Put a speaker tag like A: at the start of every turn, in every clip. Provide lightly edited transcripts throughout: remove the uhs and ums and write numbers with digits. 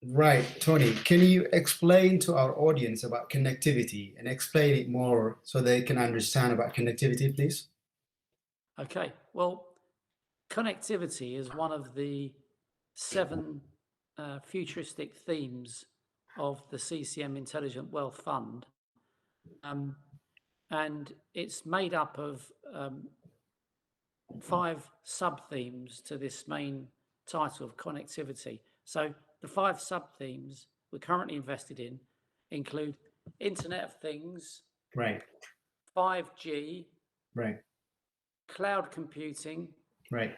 A: Right, Tony, can you explain to our audience about connectivity and explain it more so they can understand about connectivity, please?
B: Okay, well, connectivity is one of the 7 futuristic themes of the CCM Intelligent Wealth Fund. And it's made up of 5 sub-themes to this main title of connectivity. So the 5 sub-themes we're currently invested in include Internet of Things,
A: Right,
B: 5G,
A: right,
B: cloud computing,
A: right.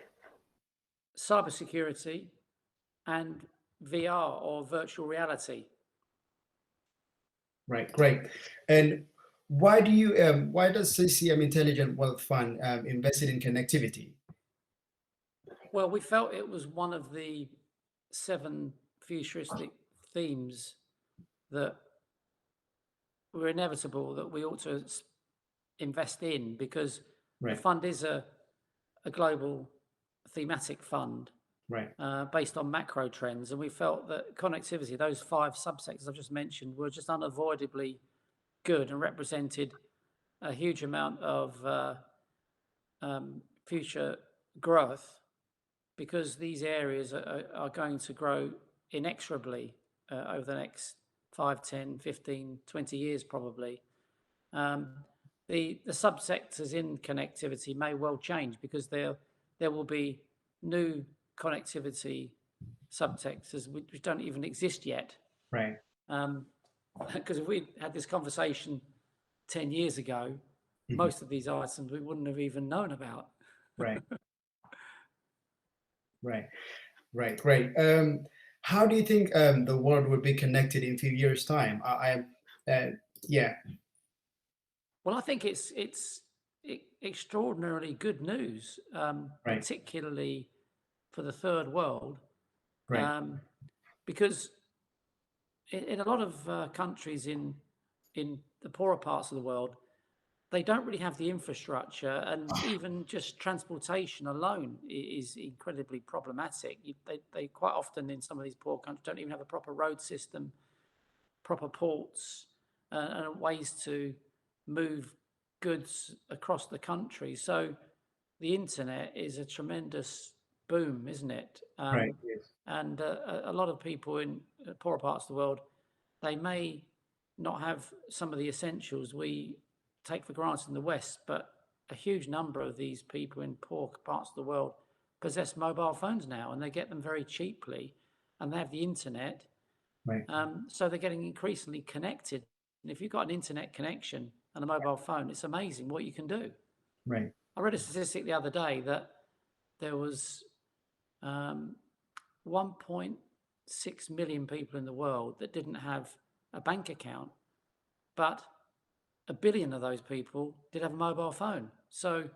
B: cybersecurity, and VR or virtual reality.
A: Right, great. And why do you why does CCM Intelligent Wealth Fund invested in connectivity?
B: Well, we felt it was one of the 7 futuristic themes that were inevitable that we ought to invest in, because the
A: Right,
B: fund is a global thematic fund
A: right,
B: based on macro trends. And we felt that connectivity, those 5 subsectors I've just mentioned, were just unavoidably good and represented a huge amount of future growth, because these areas are going to grow inexorably over the next 5, 10, 15, 20 years probably. The subsectors in connectivity may well change, because there will be new connectivity subsectors which don't even exist yet.
A: right.
B: Because if we had this conversation 10 years ago, most of these items we wouldn't have even known about.
A: Right, right, right, great. How do you think the world would be connected in a few years' time? Yeah,
B: Well, I think it's extraordinarily good news,
A: right,
B: particularly for the third world,
A: right,
B: because in a lot of countries in the poorer parts of the world, they don't really have the infrastructure, and even just transportation alone is incredibly problematic. They quite often in some of these poor countries don't even have a proper road system, proper ports, and ways to move goods across the country. So the internet is a tremendous boom, isn't it?
A: right, yes,
B: And a lot of people in poorer parts of the world, they may not have some of the essentials we take for granted in the West, but a huge number of these people in poor parts of the world possess mobile phones now, and they get them very cheaply, and they have the internet.
A: right,
B: So they're getting increasingly connected. And if you've got an internet connection and a mobile phone, it's amazing what you can do.
A: right,
B: I read a statistic the other day that there was 1.6 million people in the world that didn't have a bank account, but 1 billion of those people did have a mobile phone. So,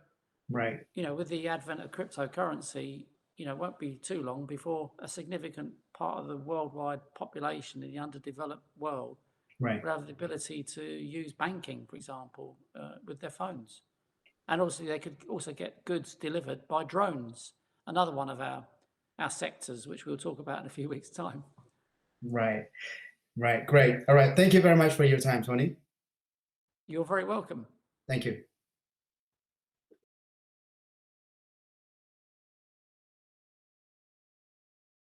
A: right,
B: with the advent of cryptocurrency, it won't be too long before a significant part of the worldwide population in the underdeveloped world
A: right.
B: will have the ability to use banking, for example, with their phones. And also they could also get goods delivered by drones, another one of our sectors, which we'll talk about in a few weeks' time.
A: Right, right, great. All right, thank you very much for your time, Tony.
B: You're very welcome.
A: Thank you.